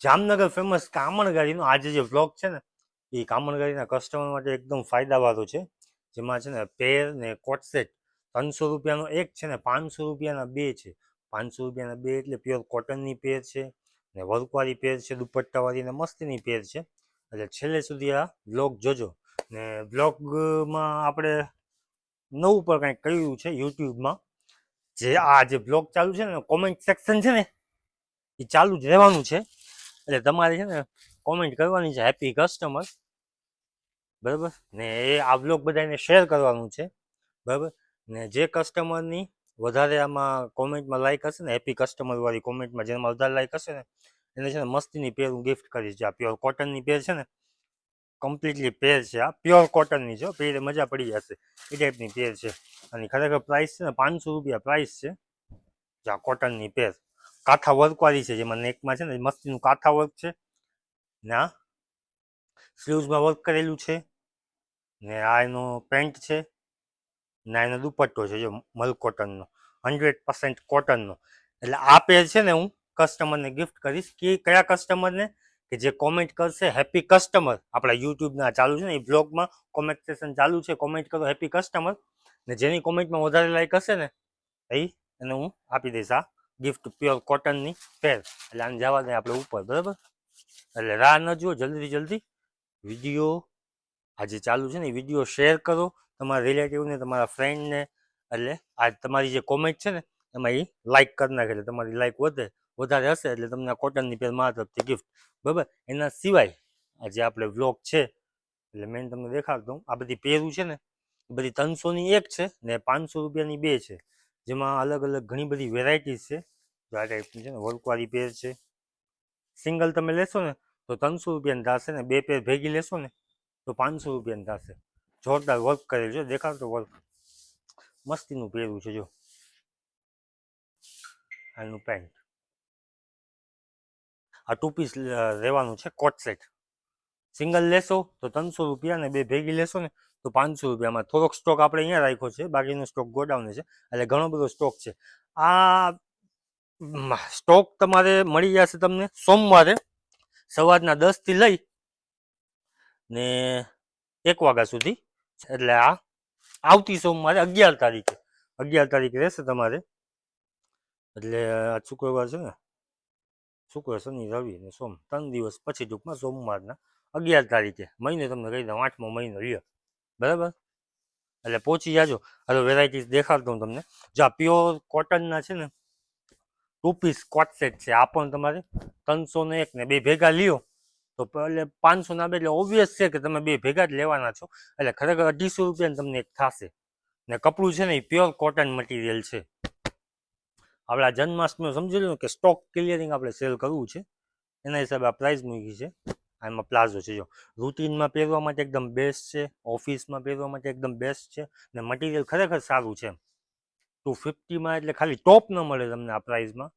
Jamnagar famous કામણગાડીનો આજે જે vlog છે ને એ કામણગાડીના કસ્ટમર માટે એકદમ ફાયદાવાળો છે. જેમાં છે ને પેર ને કોટ સેટ 300 રૂપિયાનો એક છે ને 500 રૂપિયાના બે છે. 500 રૂપિયાના બે એટલે પ્યોર કોટનની પેર છે ને વર્કવાળી પેર છે, દુપટ્ટાવાળી ને મસ્તીની પેર છે. એટલે છેલ્લે સુધી આ વ્લોગ જોજો. ને વ્લોગમાં આપણે નવું પર કંઈક કર્યું છે યુટ્યુબમાં. જે આ જે બ્લોગ ચાલુ છે ને કોમેન્ટ સેક્શન છે ને એ ચાલુ જ રહેવાનું છે. એટલે તમારે છે ને કોમેન્ટ કરવાની છે હેપી કસ્ટમર, બરાબર ને એ આ બ્લોગ બધાને શેર કરવાનું છે, બરાબર ને જે કસ્ટમરની વધારે આમાં કોમેન્ટમાં લાઈક હશે ને હેપી કસ્ટમર વાળી કોમેન્ટમાં જેમાં વધારે લાઈક હશે ને એને છે ને મસ્તીની પેર હું ગિફ્ટ કરીશ. આ પ્યોર કોટનની પેર છે ને કમ્પ્લીટલી પેર છે, આ પ્યોર કોટનની છે, પેરે મજા પડી જશે એ ટાઈપની પેર છે. અને ખરેખર પ્રાઇસ છે ને 500 રૂપિયા પ્રાઇસ છે. આ કોટનની પેર કાંથા વર્કવાળી છે, જેમાં નેકમાં છે ને મસ્તીનું કાંથા વર્ક છે ને આ સ્લીવ્સમાં વર્ક કરેલું છે ને આ એનો પેન્ટ છે ને એનો દુપટ્ટો છે જો મલ કોટનનો 100% કોટનનો. એટલે આ પેર છે ને હું કસ્ટમરને ગિફ્ટ કરીશ. કે કયા કસ્ટમરને? કે જે કોમેન્ટ કરશે હેપી કસ્ટમર. આપણા યુટ્યુબના ચાલુ છે ને એ બ્લોગમાં કોમેન્ટ સેશન ચાલુ છે, કોમેન્ટ કરો હેપી કસ્ટમર ને જેની કોમેન્ટમાં વધારે લાઈક હશે ને એને હું આપી દઈશ આ ગિફ્ટ પ્યોર કોટનની પેર. એટલે આને જવા દે આપણે ઉપર, બરાબર. એટલે રાહ ન જુઓ, જલ્દી વિડીયો આજે ચાલુ છે ને એ વિડીયો શેર કરો તમારા રિલેટિવને, તમારા ફ્રેન્ડને. એટલે આ તમારી જે કોમેન્ટ છે ને એમાં એ લાઈક કરી નાખે એટલે તમારી લાઈક વધારે હશે એટલે તમને આ કોટનની પેર મારા તરફથી ગિફ્ટ, બરાબર. એના સિવાય આજે આપણે વ્લોગ છે એટલે મેં તમને દેખાડતો આ બધી પેરું છે ને બધી 300ની એક છે ને 500 રૂપિયાની બે છે, જેમાં અલગ અલગ ઘણી બધી વેરાયટીઝ છે. જો આ ટાઈપની છે ને વર્કવાળી પેર છે. સિંગલ તમે લેશો ને તો 300 રૂપિયાની થશે ને બે પેર ભેગી લેશો ને તો 500 રૂપિયાની થશે. જોરદાર વર્ક કરેલું છે, દેખાડતો વર્ક મસ્તીનું પહેર્યું છે. જો આનું પેન્ટ, આ 2 પીસ રહેવાનું છે કોટ સેટ. સિંગલ લેશો તો 300 રૂપિયા ને બે ભેગી લેશો ને તો 500 રૂપિયામાં. થોડોક સ્ટોક આપણે અહીંયા રાખ્યો છે, બાકીનો સ્ટોક ગોડાઉન છે, એટલે ઘણો બધો સ્ટોક છે. આ સ્ટોક તમારે મળી જશે તમને સોમવારે સવારના 10થી લઈ ને 1 વાગ્યા સુધી. એટલે આ આવતી સોમવારે 11 તારીખે રહેશે તમારે. એટલે આ શુક્રવાર છે ને, શુક્ર શનિ રવિ ને સોમ 3 દિવસ પછી ટૂંકમાં સોમવારના 11 તારીખે મહિને તમને કહી દઉં 8મો મહિનો લ્યો, બરાબર. એટલે પહોંચી જાજો. હવે વેરાયટીઝ દેખાડતો હું તમને. જો આ પ્યોર કોટનના છે ને 2 પીસ કોટ સેટ છે. આ પણ તમારે 301 ને બે ભેગા લ્યો તો એટલે 500ના બે, એટલે ઓબ્વિયસ છે કે તમે બે ભેગા જ લેવાના છો. એટલે ખરેખર 250 રૂપિયાની તમને એક થશે. ને કપડું છે ને એ પ્યોર કોટન મટીરિયલ છે. આપણે આ જન્માષ્ટમી સમજી લો કે સ્ટોક ક્લિયરિંગ આપણે સેલ કરવું છે, એના હિસાબે આ પ્રાઇસ મૂકી છે. આમાં પ્લાઝો છે, જો રૂટીનમાં પહેરવા માટે એકદમ બેસ્ટ છે, ઓફિસમાં પહેરવા માટે એકદમ બેસ્ટ છે ને મટીરિયલ ખરેખર સારું છે. 250માં એટલે ખાલી ટોપ ન મળે તમને આ પ્રાઇસમાં,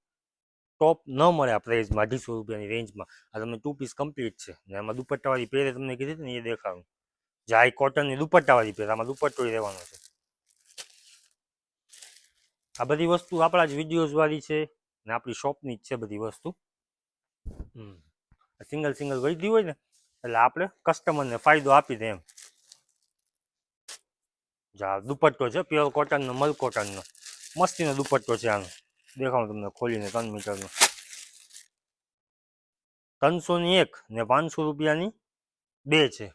ટોપ ન મળે આ પ્રાઇસમાં 250 રૂપિયાની રેન્જમાં. આ તમને 2 પીસ કમ્પ્લીટ છે ને એમાં દુપટ્ટાવાળી પેરે તમને કીધી હતી ને એ દેખાડું. જે આ કોટનની દુપટ્ટાવાળી પેર, આમાં દુપટ્ટો રહેવાનો છે. આ બધી વસ્તુ આપણા જ વિડીયોઝ વાળી છે ને આપણી શોપની જ છે બધી વસ્તુ. સિંગલ વધી હોય ને એટલે આપણે કસ્ટમરને ફાયદો આપી દે એમ. જા દુપટ્ટો છે પ્યોર કોટનનો, મલ કોટનનો મસ્તીનો દુપટ્ટો છે. આનો દેખાડું તમને ખોલીને 3 મીટરનો. 300ની એક ને 500 રૂપિયાની બે છે.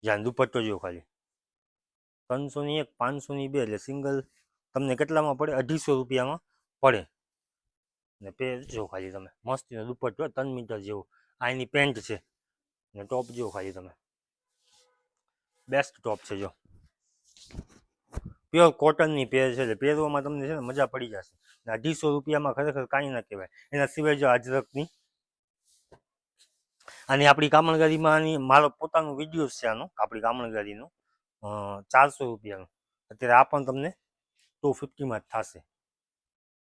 જ્યાં દુપટ્ટો જો ખાલી 300ની એક 500ની બે એટલે સિંગલ તમને કેટલામાં પડે? 250 રૂપિયામાં પડે. ને પેર જો ખાલી તમે મસ્તીનો દુપટ્ટો 3 મીટર જેવું. આ એની પેન્ટ છે ને ટોપ જો ખાલી તમે, બેસ્ટ ટોપ છે. જો પ્યોર કોટનની પેર છે એટલે પહેરવામાં તમને છે ને મજા પડી જશે. ને 250 રૂપિયામાં ખરેખર કાંઈ ના કહેવાય. એના સિવાય જો અજરકની આની આપણી કામણગારીમાં આની મારો પોતાનો વિડીયો છે આનો આપણી કામણગારીનો 400 રૂપિયાનો. અત્યારે આ પણ તમને 250માં જ થશે.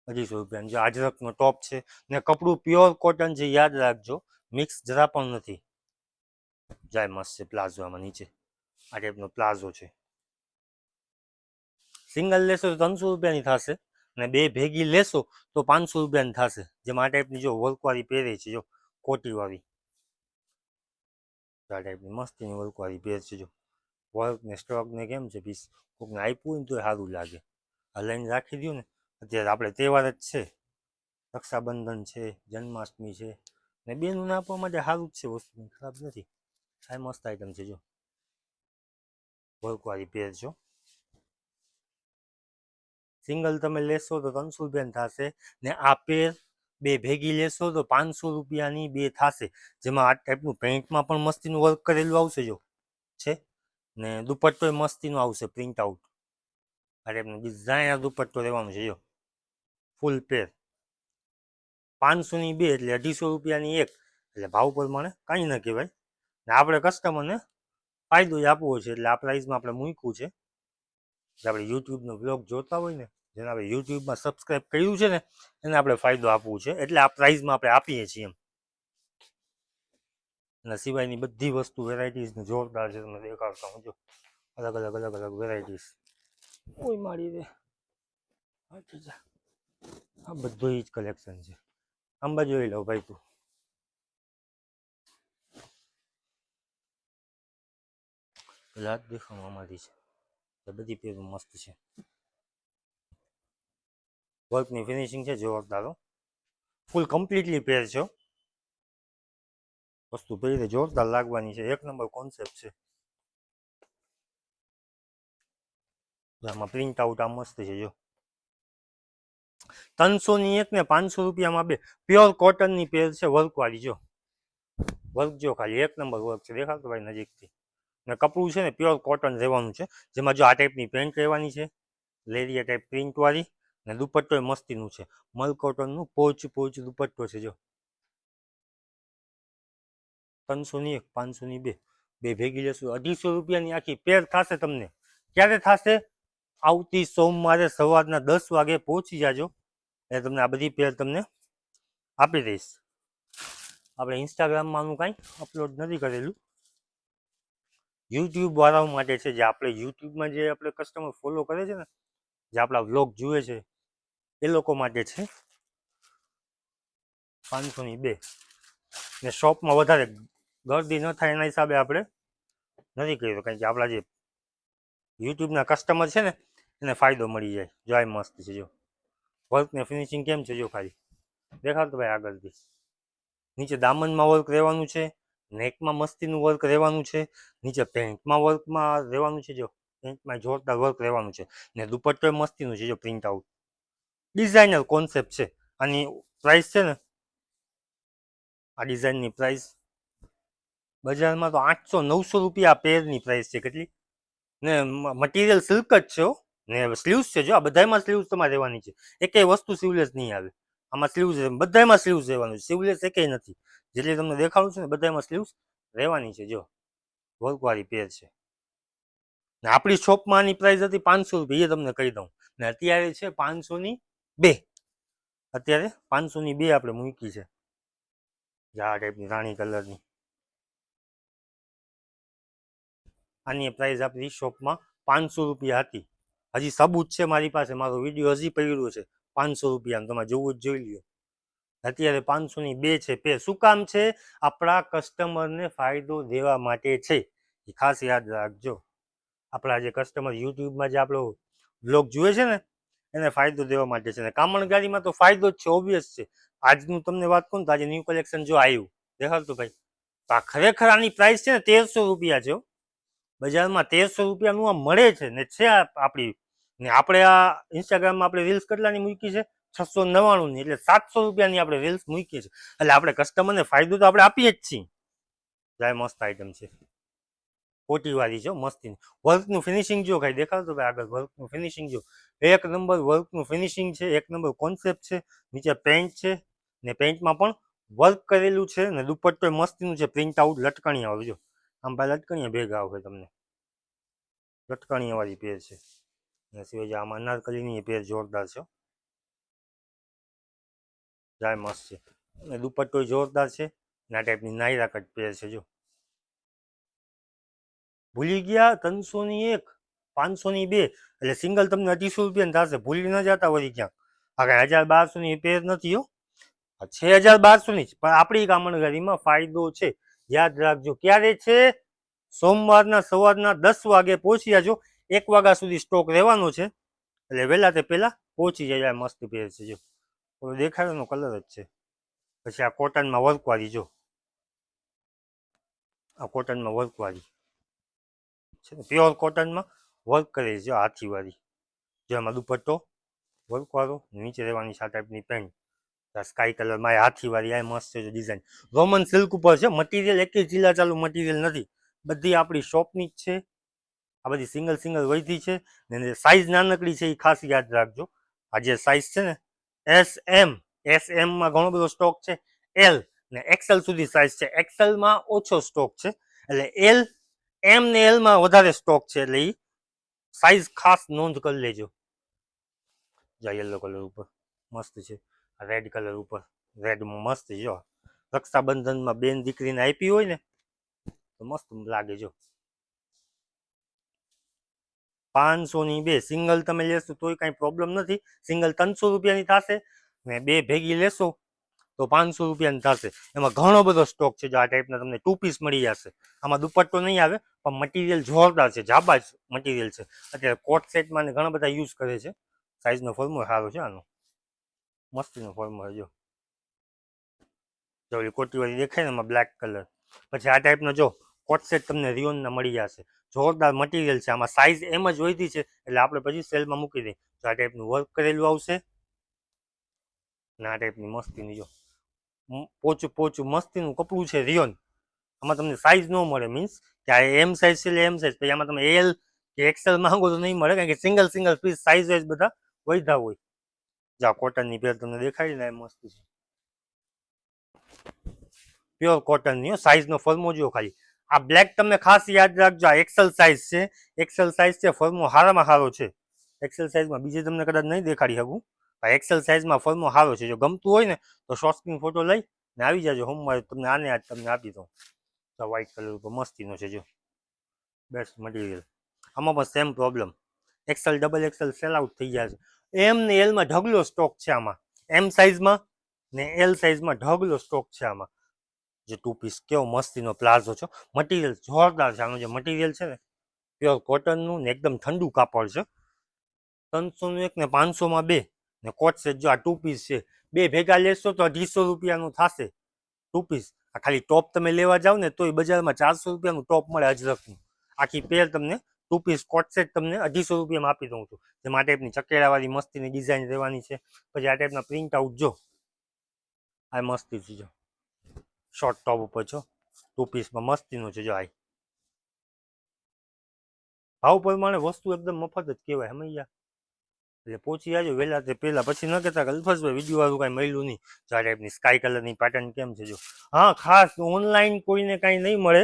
250 રૂપિયાનો. જો અજરકનો ટોપ છે ને કપડું પ્યોર કોટન છે, યાદ રાખજો, મિક્સ જરા પણ નથી. જાય મસ્ત છે પ્લાઝો. આમાં નીચે આ ટાઈપનો પ્લાઝો છે. સિંગલ લેશો તો 300 રૂપિયાની થશે અને બે ભેગી લેશો તો 500 રૂપિયાની થશે. જેમાં આ ટાઈપની જો વર્કવાળી પહેરે છે, જો કોટીવાળી આ ટાઈપની મસ્તીની વર્કવાળી પહેર છે. જો વર્ક ને સ્ટ્રક ને કેમ છે પીસ, કોકને આપ્યું હોય ને તો સારું લાગે. આ લાઈન રાખી દઉં ને. અત્યારે આપણે તહેવાર જ છે, રક્ષાબંધન છે, જન્માષ્ટમી છે, ને બેનને આપવા માટે સારું જ છે, વસ્તુ ખરાબ નથી. આ મસ્ત આઈટમ છે. જો વર્કવાળી પેર છો, સિંગલ તમે લેશો તો 300 રૂપિયાની થશે, ને આ પેર બે ભેગી લેશો તો 500 રૂપિયાની બે થશે. જેમાં આ ટાઈપનું પેન્ટમાં પણ મસ્તીનું વર્ક કરેલું આવશે જો છે, ને દુપટ્ટો મસ્તીનો આવશે પ્રિન્ટ આઉટ. આ ટાઈપનું ડિઝાઇનર દુપટ્ટો લેવાનું છે. જો ફૂલ પેર 500ની બે એટલે 250 રૂપિયાની એક, એટલે ભાવ પ્રમાણે કાંઈ ન કહેવાય. ને આપણે કસ્ટમરને ફાયદો જ આપવો છે, એટલે આ પ્રાઇસમાં આપણે મૂક્યું છે. જે આપણે યુટ્યુબનો બ્લોગ જોતા હોય ને, જેને આપણે યુટ્યુબમાં સબસ્ક્રાઈબ કર્યું છે ને, એને આપણે ફાયદો આપવું છે, એટલે આ પ્રાઇસમાં આપણે આપીએ છીએ એમ. એના સિવાયની બધી વસ્તુ વેરાયટીઝ જોરદાર છે, તમને દેખાડતા હું. જો અલગ અલગ વેરાયટીઝ કોઈ મારી દે. આ બધું જ કલેક્શન છે. આંબા જોઈ લો ભાઈ તું. લાટ દેખાવા આમાંથી છે, બધી પેરું મસ્ત છે. વર્કની ફિનિશિંગ છે જોરદાર, ફૂલ કમ્પ્લીટલી પેર છે. વસ્તુ પહેરીને જોરદાર લાગવાની છે, એક નંબર કોન્સેપ્ટ છે. આમાં પ્રિન્ટ આઉટ આ મસ્ત છે. જો 300ની એક ને 500 રૂપિયામાં બે પ્યોર કોટનની પેર છે વર્કવાળી. જો વર્ક જો ખાલી એક નંબર વર્ક છે, દેખાડતો ભાઈ નજીકથી. ને કપડું છે ને પ્યોર કોટન રહેવાનું છે, જેમાં જો આ ટાઈપની પેન્ટ રહેવાની છે, લેરિયા ટાઈપ પ્રિન્ટવાળી, ને દુપટ્ટો મસ્તીનું છે, મલ કોટનનું પોચ દુપટ્ટો છે. જો 300ની એક 500ની બે બે ભેગી લેશું 250 રૂપિયાની આખી પેર થશે. તમને ક્યારે થશે? આવતી સોમવારે સવારના 10 વાગે પહોંચી જાજો, એટલે તમને આ બધી પેર તમને આપી દઈશ. આપણે ઇન્સ્ટાગ્રામમાં આનું કાંઈ અપલોડ નથી કરેલું, યુટ્યુબ વાળાઓ માટે છે. જે આપણે યુટ્યુબમાં જે આપણે કસ્ટમર ફોલો કરે છે ને, જે આપણા વ્લોગ જુએ છે, એ લોકો માટે છે. 500ની બે, ને શોપમાં વધારે ગરદી ન થાય એના હિસાબે આપણે નથી કર્યું, કારણ કે આપણા જે યુટ્યુબના કસ્ટમર છે ને, એને ફાયદો મળી જાય. જો આ મસ્ત છે. જો વર્કને ફિનિશિંગ કેમ છે, જો ખાલી દેખાડતો ભાઈ આગળથી. નીચે દામનમાં વર્ક રહેવાનું છે, નેકમાં મસ્તીનું વર્ક રહેવાનું છે, નીચે પેન્ટમાં વર્કમાં રહેવાનું છે. જો પેન્ટમાં જોરદાર વર્ક રહેવાનું છે, ને દુપટ્ટો મસ્તીનું છે. જો પ્રિન્ટ આઉટ ડિઝાઇનર કોન્સેપ્ટ છે. આની પ્રાઇસ છે ને, આ ડિઝાઇનની પ્રાઇસ બજારમાં તો 800-900 રૂપિયા પેરની પ્રાઇસ છે. કેટલી? ને મટીરિયલ સિલ્ક જ છે, ને સ્લીવ્સ છે. જો આ બધામાં સ્લીવ્સ તમારે રહેવાની છે, એકેય વસ્તુ સ્લીવલેસ નહીં આવે. આમાં સ્લીવ્સ બધામાં સ્લીવ્સ રહેવાનું છે, સ્લીવલેસ એકેય નથી. જેટલી તમને દેખાડું છે ને, બધામાં સ્લીવ્સ રહેવાની છે. જો વર્કવાળી પેર છે, ને આપણી શોપમાં આની પ્રાઇસ હતી 500 રૂપિયા, એ તમને કહી દઉં. ને અત્યારે છે 500ની બે. અત્યારે 500ની બે આપણે મૂકી છે. આ ટાઈપની રાણી કલરની, આની પ્રાઇસ આપણી શોપમાં 500 રૂપિયા હતી. હજી સબૂત છે મારી પાસે, મારો વિડીયો હજી પડ્યો છે 500 રૂપિયાનો, તમે જોવું જ જોઈ લ્યો. અત્યારે 500ની બે છે પેર. શું કામ છે? આપણા કસ્ટમરને ફાયદો દેવા માટે છે, એ ખાસ યાદ રાખજો. આપણા જે કસ્ટમર યુટ્યુબમાં જે આપણો બ્લોગ જુએ છે ને, એને ફાયદો દેવા માટે છે. ને કામણગારીમાં તો ફાયદો જ છે, ઓબ્વિયસ છે. આજનું તમને વાત કરું તો આજે ન્યૂ કલેક્શન જો આવ્યું, દેખાડતું ભાઈ, તો આ ખરેખર આની પ્રાઇસ છે ને 1300 રૂપિયા છે. બજારમાં 1300 રૂપિયાનું આ મળે છે, ને છે આપણી. ને આપણે આ ઇન્સ્ટાગ્રામમાં આપણે રીલ્સ કેટલાની મૂકી છે? 699ની, એટલે 700 રૂપિયાની આપણે રીલ્સ મૂકીએ છીએ. એટલે આપણે કસ્ટમરને ફાયદો તો આપણે આપીએ જ છીએ. જાય મસ્ત આઈટમ છે, કોટીવાળી જો મસ્તી. વર્કનું ફિનિશિંગ જો કાંઈ દેખાડતો ભાઈ આગળ, વર્કનું ફિનિશિંગ જો એક નંબર વર્કનું ફિનિશિંગ છે, એક નંબર કોન્સેપ્ટ છે. નીચે પેન્ટ છે, ને પેન્ટમાં પણ વર્ક કરેલું છે, ને દુપટ્ટો મસ્તીનું છે, પ્રિન્ટ આઉટ લટકણિયા વાળું. જો આમ ભાઈ લટકણિયા ભેગા આવે તમને, લટકણિયા વાળી પેર છે. એના સિવાય આમાં અનારકલીની પેર જોરદાર છે, જાય મસ્ત છે. અને દુપટ્ટો જોરદાર છે, ને આ ટાઈપની નાયરા કટ પેર છે. જો ભૂલી ગયા 300ની એક 500ની બે, એટલે સિંગલ તમને 250 રૂપિયાની થશે. ભૂલી ન જતા વળી ક્યાંક. આ કાંઈ 1200ની પેર નથી હો, 6200ની જ. પણ આપણી કામણગારીમાં ફાયદો છે, યાદ રાખજો. ક્યારે છે? સોમવારના સવારના 10 વાગે પહોંચી જાજો. 1 વાગ્યા સુધી સ્ટોક રહેવાનો છે, એટલે વહેલા તે પહેલા પહોંચી જાય. મસ્ત પેર છે જો, દેખાડવાનો કલર જ છે. પછી આ કોટનમાં વર્કવાળી જો, આ કોટનમાં વર્કવાળી છે ને, પ્યોર કોટનમાં વર્ક કરેલી છે હાથીવાળી. જો એમાં દુપટ્ટો વર્કવાળો, નીચે રહેવાની છે આ ટાઈપની પેન્ટ. સ્કાય કલરમાં હાથીવાળી આ મસ્ત છે ડિઝાઇન. રોમન સિલ્ક ઉપર છે. મટીરિયલ એકેય ચીલા ચાલુ મટીરિયલ નથી, બધી આપણી શોપની જ છે. આ બધી સિંગલ સિંગલ વૈધી છે ને સાઈઝ નાનકડી છે, એ ખાસ યાદ રાખજો. આ જે સાઈઝ છે ને એસએમમાં ઘણો બધો સ્ટોક છે. એલ ને એક્સેલ સુધી સાઈઝ છે. એક્સેલમાં ઓછો સ્ટોક છે, એટલે એમ ને એલમાં વધારે સ્ટોક છે, એટલે એ સાઈઝ ખાસ નોંધ કરી લેજો. જા યલો કલર ઉપર મસ્ત છે, રેડ કલર ઉપર રેડમાં મસ્ત છે જો. રક્ષાબંધનમાં બેન દીકરીને આપી હોય ને તો મસ્ત લાગે જો. 500ની બે સિંગલ તમે લેશો તોય કાંઈ પ્રોબ્લેમ નથી. સિંગલ 300 રૂપિયાની થશે ને બે ભેગી લેશો તો 500 રૂપિયાની થશે. એમાં ઘણો બધો સ્ટોક છે. જો આ ટાઈપના તમને 2 પીસ મળી જશે. આમાં દુપટ્ટો નહીં આવે, પણ મટીરિયલ જોરદાર છે, જાબાજ મટીરિયલ છે. અત્યારે કોટ સેટમાં ને ઘણા બધા યુઝ કરે છે. સાઈઝનો ફોર્મો સારો છે આનો, મસ્તીનો ફોર્મો છે જો. ઓલી કોટીવાળી દેખાય ને એમાં બ્લેક કલર. પછી આ ટાઈપનો જો કોટ સેટ તમને રિયોનના મળી જશે. જોરદાર મટીરિયલ છે. આમાં સાઈઝ એમ જ વધી છે, એટલે આપણે પછી સેલમાં મૂકી દઈએ. તો આ ટાઈપનું વર્ક કરેલું આવશે ને આ ટાઈપની મસ્તીની જો પોચું પોચું મસ્તીનું કપડું છે રિયોન. આમાં તમને સાઈઝ ન મળે, મીન્સ કે આ એમ સાઈઝ છે એટલે એમ સાઈઝ, પછી આમાં તમે એલ કે એક્સેલ માંગો તો નહીં મળે, કારણ કે single single piece size wise બધા વધ્યા હોય. જા કોટનની પેર તમને દેખાડી ને મસ્ત છે, પ્યોર કોટનની. સાઈઝનો ફોર્મો જો ખાલી. આ બ્લેક તમને ખાસ યાદ રાખજો, આ એક્સેલ સાઈઝ છે. એક્સેલ સાઈઝ છે, ફોર્મો સારામાં સારો છે. એક્સેલ સાઈઝમાં બીજે તમને કદાચ નહીં દેખાડી શકું, એક્સેલ સાઈઝમાં ફોર્મો સારો છે. જો ગમતું હોય ને તો શોર્ટ સ્ક્રીન ફોટો લઈ ને આવી જાજો. સોમવારે તમને આને આજ તમને આપી દઉં. તો વ્હાઈટ કલર ઉપર મસ્તીનો છે જો, બેસ્ટ મટીરિયલ. આમાં પણ same problem, XL double XL sell out થઈ જાય છે. એમ ને એલમાં ઢગલો સ્ટોક છે આમાં. એમ સાઈઝમાં ને એલ સાઈઝમાં ઢગલો સ્ટોક છે આમાં. જે 2 પીસ કેવો મસ્તીનો પ્લાઝો છે, મટીરિયલ જોરદાર છે. આનું જે મટીરિયલ છે ને પ્યોર કોટનનું ને એકદમ ઠંડુ કાપડ છે. 300નું એક ને 500માં બે ને કોટ સેટ જો આ 2 પીસ છે. બે ભેગા લેશો તો 250 રૂપિયાનું થશે 2 પીસ. આ ખાલી ટોપ તમે લેવા જાવ ને તોય બજારમાં 400 રૂપિયાનું ટોપ મળે અજરકનું. આખી પેર તમને 2 પીસ કોટ સેટ તમને 250 રૂપિયામાં આપી દઉં છું. જેમાં આ ટાઈપની ચકેડાવાળી મસ્તીની ડિઝાઇન રહેવાની છે. પછી આ ટાઈપના પ્રિન્ટ આઉટ જો, આ મસ્તી છે જો, શોર્ટ ટોપ ઉપર છો 2 પીસમાં મસ્તીનું છે જો. આ ભાવ પ્રમાણે વસ્તુ એકદમ મફત જ કહેવાય, સમજ્યા? એટલે પહોંચી જાજો વહેલા તે પહેલા. પછી ન કહેતા કે અલ્ફાઝભાઈ વિડીયો વાળું કાંઈ મળ્યું નહીં. જો આ ટાઈપની સ્કાય કલરની પેટર્ન કેમ છે જો. હા, ખાસ ઓનલાઈન કોઈને કાંઈ નહીં મળે,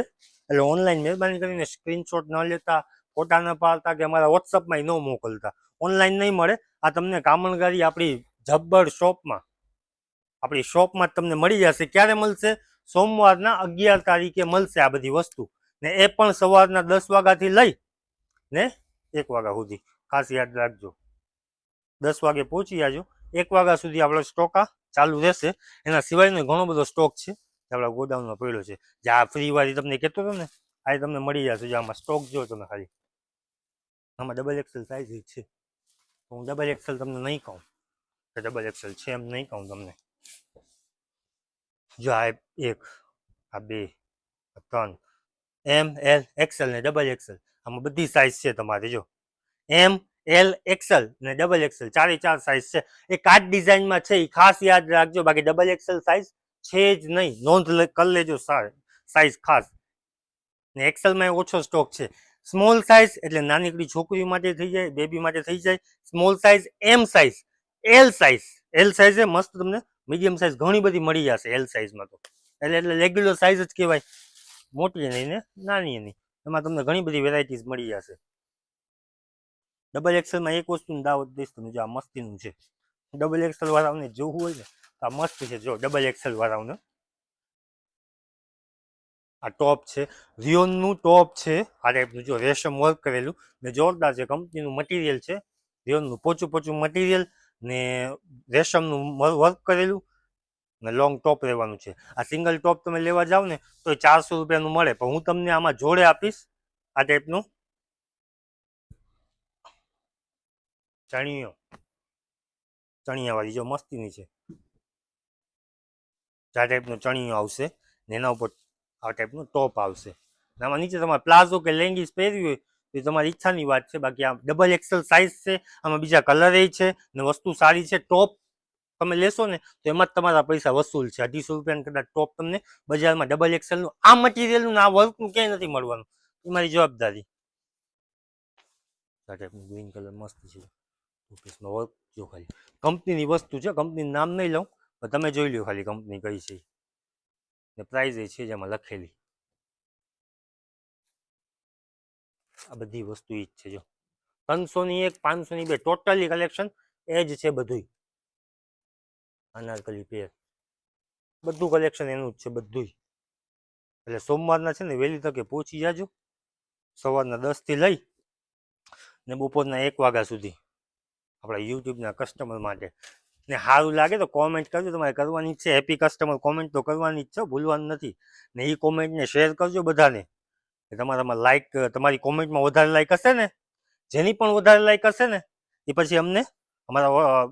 એટલે ઓનલાઈન મહેરબાની કરીને સ્ક્રીનશોટ ન લેતા, ફોટા ન પાડતા કે અમારા વોટ્સઅપમાં ન મોકલતા. ઓનલાઈન નહીં મળે. આ તમને કામણગારી આપણી જબ્બર શોપમાં, આપણી શોપમાં તમને મળી જશે. ક્યારે મળશે? સોમવારના 11 તારીખે મળશે આ બધી વસ્તુ, ને એ પણ સવારના 10 વાગ્યાથી લઈ ને 1 વાગ્યા સુધી. ખાસ યાદ રાખજો, 10 વાગે પહોંચી જાજો. 1 વાગ્યા સુધી આપણો સ્ટોક ચાલુ રહેશે. એના સિવાયનો ઘણો બધો સ્ટોક છે જે આપણા ગોડાઉનમાં પડ્યો છે. જે આ ફ્રી વાળી તમને કહેતો હતો ને, આ તમને મળી જશે. જો આમાં સ્ટોક જો તમે ખાલી, આમાં ડબલ એક્સેલ સાઈઝ છે. હું ડબલ એક્સેલ તમને નહીં કહું કે ડબલ એક્સેલ છે, એમ નહીં કહું તમને. જો આ 1, આ 2, આ 3, એમ એલ એક્સેલ ને ડબલ એક્સેલ, આમાં બધી સાઈઝ છે તમારી. જો એમ એલ એક્સેલ ને ડબલ એક્સેલ, 4 સાઈઝ છે. એ કાર્ડ ડિઝાઇનમાં છે, એ ખાસ યાદ રાખજો. બાકી ડબલ એક્સેલ સાઈઝ છે જ નહીં, નોંધ કરી લેજો સાઈઝ ખાસ. ને એક્સેલમાં ઓછો સ્ટોક છે. સ્મોલ સાઈઝ એટલે નાનીકડી છોકરીઓ માટે થઈ જાય, બેબી માટે થઈ જાય. Small size, M size, L size. L size એ મસ્ત તમને મીડિયમ સાઈઝ ઘણી બધી મળી જશે એલ સાઈઝમાં. તો એટલે રેગ્યુલર સાઈઝ જ કહેવાય, મોટી નહીં ને નાની નહીં. એમાં તમને ઘણી બધી વેરાયટીઝ મળી જશે. ડબલ એક્સેલમાં એક વસ્તુની દાવત દઈશ તમને, જો આ મસ્તીનું છે. ડબલ એક્સેલ વાળાઓને જોવું હોય ને તો આ મસ્ત છે. જો ડબલ એક્સેલ વાળાઓને આ ટોપ છે, રિયોનનું ટોપ છે. આ ટાઈપનું જો રેશમ વર્ક કરેલું ને જોરદાર છે. કંપનીનું મટીરિયલ છે, રિયોનનું પોચું પોચું મટીરિયલ ને રેશમનું વર્ક કરેલું ને લોંગ ટોપ રહેવાનું છે. આ સિંગલ ટોપ તમે લેવા જાઓ ને તો 400 રૂપિયાનું મળે, પણ હું તમને આમાં જોડે આપીશ આ ટાઈપનું ચણિયાવાળી, જો મસ્તીની છે. આ ટાઈપનું ચણિયો આવશે ને એના ઉપર આ ટાઈપનું ટોપ આવશે. આમાં નીચે તમારે પ્લાઝો કે લેંગીસ પહેરવી હોય તો એ તમારી ઈચ્છાની વાત છે. બાકી આ ડબલ એક્સેલ સાઇઝ છે, આમાં બીજા કલર છે ને વસ્તુ સારી છે. ટોપ તમે લેશો ને તો એમાં જ તમારા પૈસા વસૂલ છે. 250 રૂપિયાનું કદાચ ટોપ તમને બજારમાં ડબલ એક્સેલનું આ મટીરિયલનું આ વર્કનું ક્યાંય નથી મળવાનું. તમારી જવાબદારી. આ ટાઈપનું ગ્રીન કલર મસ્ત છે. ઓફિસમાં વર્ક જો ખાલી કંપનીની વસ્તુ છે, કંપનીનું નામ નહીં લઉં પણ તમે જોઈ લો ખાલી કંપની કઈ છે ને પ્રાઇઝ એ છે જેમાં લખેલી. આ બધી વસ્તુ એ જ છે. જો 300ની એક, 500ની બે, ટોટલી કલેક્શન એ જ છે બધું. અનારકલી પેર બધું કલેક્શન એનું જ છે બધું. એટલે સોમવારના છે ને વહેલી તકે પહોંચી જાજો, સવારના 10 થી લઈ ને બપોરના 1 વાગ્યા સુધી આપણા યુટ્યુબના કસ્ટમર માટે. ને સારું લાગે તો કોમેન્ટ કરજો, તમારે કરવાની જ છે. હેપી કસ્ટમર કોમેન્ટ તો કરવાની જ છે, ભૂલવાનું નથી. ને એ કોમેન્ટને શેર કરજો બધાને. તમારામાં લાઈક, તમારી કોમેન્ટમાં વધારે લાઈક હશે ને, જેની પણ વધારે લાઈક હશે ને એ પછી અમને અમારા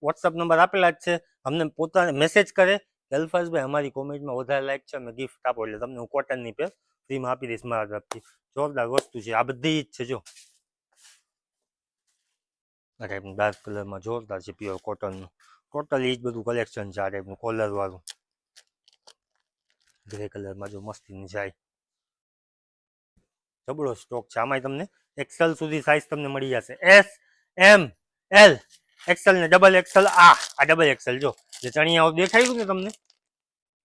વોટ્સઅપ નંબર આપેલા જ છે, અમને પોતાને મેસેજ કરે કે અલ્ફાઝભાઈ અમારી કોમેન્ટમાં વધારે લાઈક છે, અમે ગિફ્ટ આપો. એટલે તમને હું કોટનની પેર ફ્રીમાં આપી દઈશ મારા તરફથી. જોરદાર વસ્તુ છે આ બધી જ છે. જો આ ટાઈપનું ડાર્ક કલરમાં જોરદાર છે, પ્યોર કોટનનું. ટોટલી એ જ બધું કલેક્શન છે. આ ટાઈપનું કોલરવાળું ગ્રે કલરમાં જો મસ્તીની જાય, જબરો સ્ટોક છે. આમાંય તમને એક્સેલ સુધી સાઇઝ તમને મળી જશે. એસ, એમ, એલ, એક્સેલ ને ડબલ એક્સેલ. આ ડબલ એક્સેલ જો જે ચણિયાઓ દેખાયું ને તમને,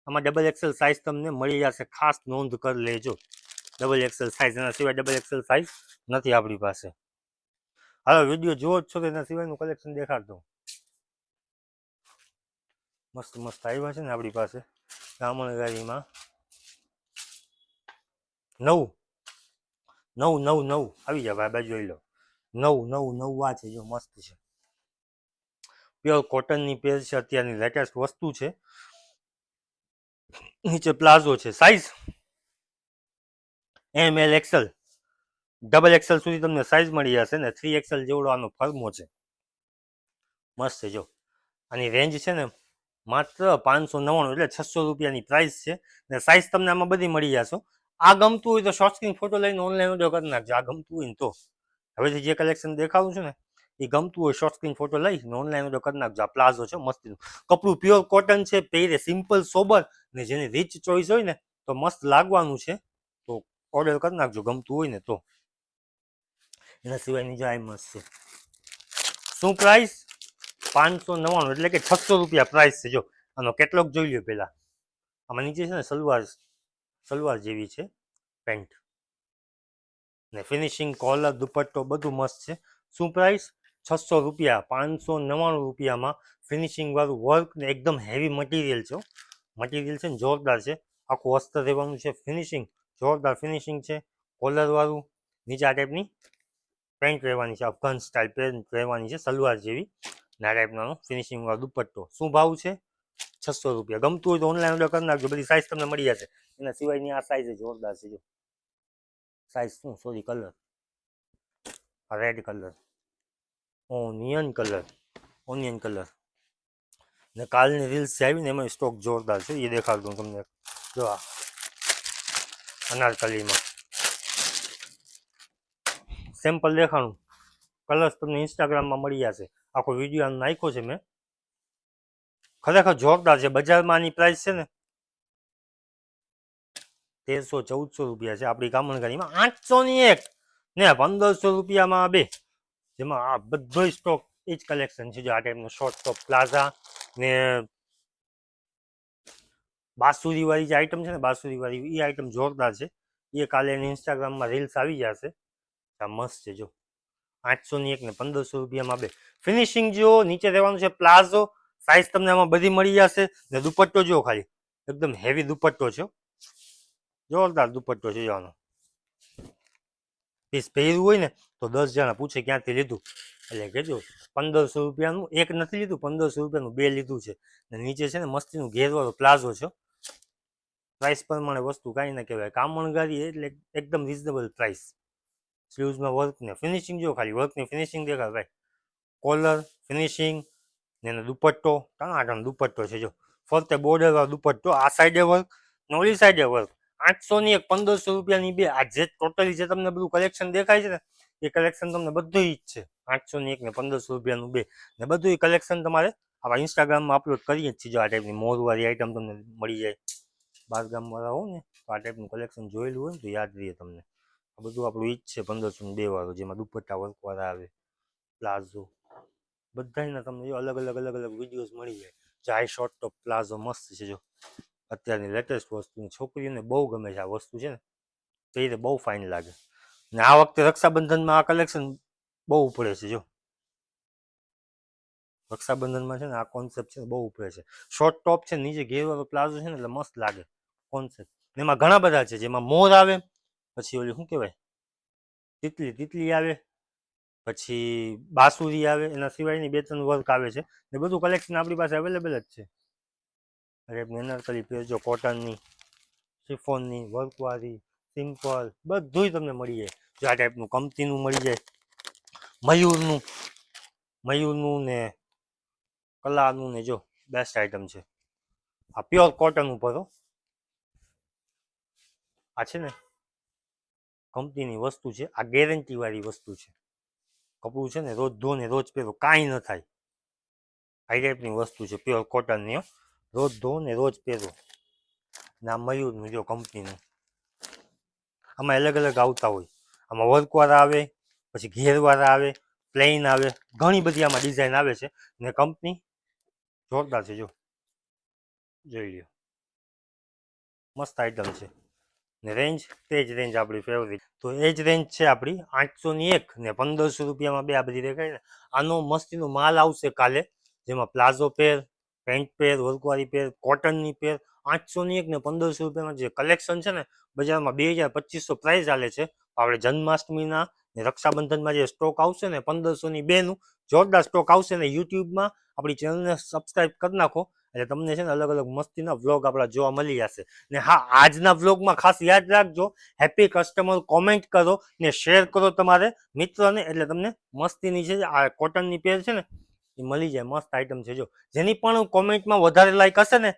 આમાં ડબલ એક્સેલ સાઇઝ તમને મળી જશે. ખાસ નોંધ કરી લેજો, ડબલ એક્સેલ સાઇઝ. એના સિવાય ડબલ એક્સેલ સાઇઝ નથી આપણી પાસે. હાલો વિડીયો જોવો જ છો તો એના સિવાયનું કલેક્શન દેખાડતો. મસ્ત મસ્ત આવ્યા છે ને આપણી પાસે ગામણગારીમાં. નવું આવી જાય ભાઈ, બાજુ જોઈ લો. નવું આ છે જો મસ્ત છે. પ્યોર કોટનની પેર છે, અત્યારની લેટેસ્ટ વસ્તુ છે. નીચે પ્લાઝો છે, સાઇઝ એમ, એલ, એક્સેલ, ડબલ એક્સેલ સુધી તમને સાઇઝ મળી જશે ને 3 એક્સેલ જેવડો આનો ફર્મો છે. મસ્ત છે. જો આની રેન્જ છે ને માત્ર 599, એટલે 600 રૂપિયાની પ્રાઇસ છે. ને સાઇઝ તમને આમાં બધી મળી જશો. આ ગમતું હોય તો શોર્ટ સ્ક્રીન ફોટો લઈને ઓનલાઈન ઓર્ડર કરી નાખજો. આ ગમતું હોય ને તો હવેથી જે કલેક્શન દેખાડું છું ને એ ગમતું હોય શોર્ટ સ્ક્રીન ફોટો લઈને ઓનલાઈન ઓર્ડર કરી નાખજો. આ પ્લાઝો છે મસ્તીનું, કપડું પ્યોર કોટન છે, પહેરે સિમ્પલ સોબર ને જેની રીચ ચોઈસ હોય ને તો મસ્ત લાગવાનું છે. તો ઓર્ડર કરી નાખજો ગમતું હોય ને તો. એના સિવાયની જાય મસ્ત છે. શું પ્રાઇસ? 599, એટલે કે 600 રૂપિયા પ્રાઇસ છે. જો આનો કેટલોગ જોઈ લો પહેલા. આમાં નીચે છે ને સલવાર જેવી છે પેન્ટ ને ફિનિશિંગ, કોલર, દુપટ્ટો બધું મસ્ત છે. શું પ્રાઇસ? 600 રૂપિયા. 599 રૂપિયામાં ફિનિશિંગ વાળું વર્ક ને એકદમ હેવી મટીરિયલ છે. મટીરિયલ છે ને જોરદાર છે. આખું અસ્તર રહેવાનું છે. ફિનિશિંગ જોરદાર ફિનિશિંગ છે. કોલર વાળું, નીચે આ ટાઈપની પેન્ટ રહેવાની છે, અફઘાન સ્ટાઇલ પેન્ટ રહેવાની છે સલવાર જેવી. ના ટાઈપનો ફિનિશિંગ વાળો દુપટ્ટો. શું ભાવ છે? 600 રૂપિયા. ગમતું હોય તો ઓનલાઈન ઓર્ડર કરી નાખજો, બધી સાઇઝ તમને મળી જશે. એના સિવાયની આ સાઇઝ જોરદાર છે. જો સાઇઝ શું, sorry colour, red colour, onion colour ને કાલની રીલ્સ જે આવી ને એમાં સ્ટોક જોરદાર છે. એ દેખાડતું તમને. જો આ અનારકલીમાં સેમ્પલ દેખાણું. કલર્સ તમને ઇન્સ્ટાગ્રામમાં મળી જશે. આખો વિડીયો આનો નાખ્યો છે મેં. ખરેખર જોરદાર છે. બજારમાં આની પ્રાઇસ છે ને 1300-1400 રૂપિયા છે. આપણી ગામણગારીમાં 800ની એક ને 1500 રૂપિયામાં બે, જેમાં આ બધો સ્ટોક એ જ કલેક્શન છે. જો આ ટાઈપનું શોર્ટ ટોપ પ્લાઝા ને બાસુરી વાળી જે આઈટમ છે ને, બાસુરી વાળી એ આઈટમ જોરદાર છે. એ કાલે એની ઇન્સ્ટાગ્રામમાં રીલ્સ આવી જશે. આ મસ્ત છે. જો 800ની એક ને 1500 રૂપિયામાં બે. ફિનિશિંગ જો નીચે રહેવાનું છે પ્લાઝો. સાઇઝ તમને આમાં બધી મળી જશે. ને દુપટ્ટો જો ખાલી એકદમ હેવી દુપટ્ટો છે, જોરદાર દુપટ્ટો છે. આનો પીસ પહેર્યું હોય ને તો 10 જણા પૂછે ક્યાંથી લીધું. એટલે કહેજો 1500 રૂપિયાનું એક નથી લીધું, 1500 રૂપિયાનું બે લીધું છે. ને નીચે છે ને મસ્તીનું ઘેરવાળો પ્લાઝો છે. પ્રાઇસ પ્રમાણે વસ્તુ કાંઈ ના કહેવાય. કામણગારી એટલે એકદમ રિઝનેબલ પ્રાઇસ. સ્લીવ્સમાં વર્ક ને ફિનિશિંગ જો, ખાલી વર્કની ફિનિશિંગ દેખાય ભાઈ. કોલર ફિનિશિંગ ને એનો દુપટ્ટો, ટણાટણ દુપટ્ટો છે જો. ફરતે બોર્ડર વાળો દુપટ્ટો, આ સાઈડે વર્ક ને ઓલી સાઈડે વર્ક. 800 ની એક, 1500 રૂપિયાની બે. આ જે ટોટલી જે તમને બધું કલેક્શન દેખાય છે ને એ કલેક્શન તમને બધું જ છે. 800 ની એક ને 1500 રૂપિયાનું બે ને બધું એ કલેક્શન તમારે આપણા ઇન્સ્ટાગ્રામમાં અપલોડ કરીએ જ છીએ. જો આ ટાઈપની મોરવાળી આઈટમ તમને મળી જાય. બાર ગામવાળા હો ને તો આ ટાઈપનું કલેક્શન જોયેલું હોય ને તો યાદ રહીએ તમને. આ બધું આપણું ઈ જ છે 1500 બે વાળું, જેમાં દુપટ્ટા વર્કવાળા આવે, પ્લાઝો બધાના તમને જો અલગ અલગ વિડીયોઝ મળી જાય. ચાય શોર્ટ ટોપ પ્લાઝો મસ્ત છે જો, અત્યારની લેટેસ્ટ વસ્તુ. છોકરીઓને બહુ ગમે છે આ વસ્તુ છે ને, તો એ બહુ ફાઇન લાગે. ને આ વખતે રક્ષાબંધનમાં આ કલેક્શન બહુ ઉપડે છે જો. રક્ષાબંધનમાં છે ને આ કોન્સેપ્ટ છે ને બહુ ઉપડે છે. શોર્ટ ટોપ છે, નીચે ઘેરવાળો પ્લાઝો છે ને એટલે મસ્ત લાગે કોન્સેપ્ટ. એમાં ઘણા બધા છે, જેમાં મોર આવે, પછી ઓલી શું કહેવાય તિતલી આવે, પછી બાસુરી આવે, એના સિવાયની બે ત્રણ વર્ક આવે છે. ને બધું કલેક્શન આપણી પાસે અવેલેબલ જ છે. અરે અનારકલી પહેરજો, કોટનની, શિફોનની, વર્કવાળી, સિમ્પલ બધું તમને મળી જાય. જો આ ટાઈપનું કંપનીનું મળી જાય, મયુરનું ને કલાનું ને જો બેસ્ટ આઈટમ છે. આ પ્યોર કોટન ઉપર હો. આ છે ને કંપનીની વસ્તુ છે, આ ગેરંટી વાળી વસ્તુ છે. કપડું છે ને રોજ ધો ને રોજ પહેરો, કાંઈ ન થાય. આ ટાઈપની વસ્તુ છે પ્યોર કોટનની, રોજ ધો ને રોજ પહેરો. ના મયુરનું જો કંપનીનું, આમાં અલગ અલગ આવતા હોય. આમાં વર્કવાળા આવે, પછી ઘેરવાળા આવે, પ્લેન આવે, ઘણી બધી આમાં ડિઝાઇન આવે છે. ને કંપની જોરદાર છે જો, જોઈ લ્યો મસ્ત આઈટમ છે. ને રેન્જ તે જ રેન્જ આપણી ફેવરિટ. તો એ જ રેન્જ છે આપણી 800 ની એક ને 1500 રૂપિયામાં બે. આ બધી દેખાય ને, આનો મસ્તીનો માલ આવશે કાલે, જેમાં પ્લાઝો પેર, પેન્ટ પેર, વર્કવાળી પેર, કોટનની પેર. 800 ની એક ને 1500 રૂપિયામાં જે કલેક્શન છે ને બજારમાં 2000-2500 પ્રાઇસ ચાલે છે. આપણે જન્માષ્ટમીના ને રક્ષાબંધનમાં જે સ્ટોક આવશે ને 1500 ની બેનું જોરદાર સ્ટોક આવશે ને યુટ્યુબમાં આપણી ચેનલને સબસ્ક્રાઇબ કરી નાખો એટલે તમને છે ને અલગ અલગ મસ્તીના વ્લોગ આપણા જોવા મળી જશે. ને હા, આજના વ્લોગમાં ખાસ યાદ રાખજો, હેપી કસ્ટમર કોમેન્ટ કરો ને શેર કરો તમારે મિત્રોને, એટલે તમને મસ્તીની છે આ કોટનની પેર છે ને એ મળી જાય. મસ્ત આઈટમ છે જો. જેની પણ કોમેન્ટમાં વધારે લાઈક હશે ને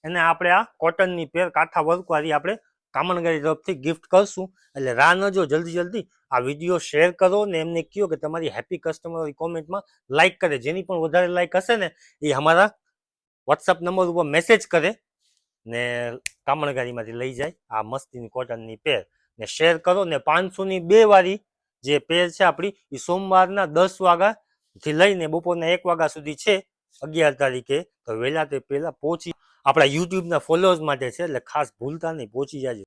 એને આપણે આ કોટનની પેર કાંઠા વર્કવાળી આપણે કામણગારી તરફથી ગિફ્ટ કરશું. એટલે રાહ ન જો, જલ્દી આ વિડીયો શેર કરો ને એમને કહો કે તમારી હેપી કસ્ટમર કોમેન્ટમાં લાઈક કરે. જેની પણ વધારે લાઈક હશે ને એ અમારા વોટ્સઅપ નંબર ઉપર મેસેજ કરે ને કામણગારીમાંથી લઈ જાય આ મસ્તીની કોટનની પેર. ને શેર કરો ને 500 ની બે વાળી જે પેર છે આપણી એ સોમવારના 10 વાગ્યાથી લઈને બપોરના 1 વાગ્યા સુધી છે 11 તારીખે. તો વહેલા તે પહેલા પહોંચી આપણા યુટ્યુબના ફોલોઅર્સ માટે છે, એટલે ખાસ ભૂલતા નહીં, પહોંચી જાજો.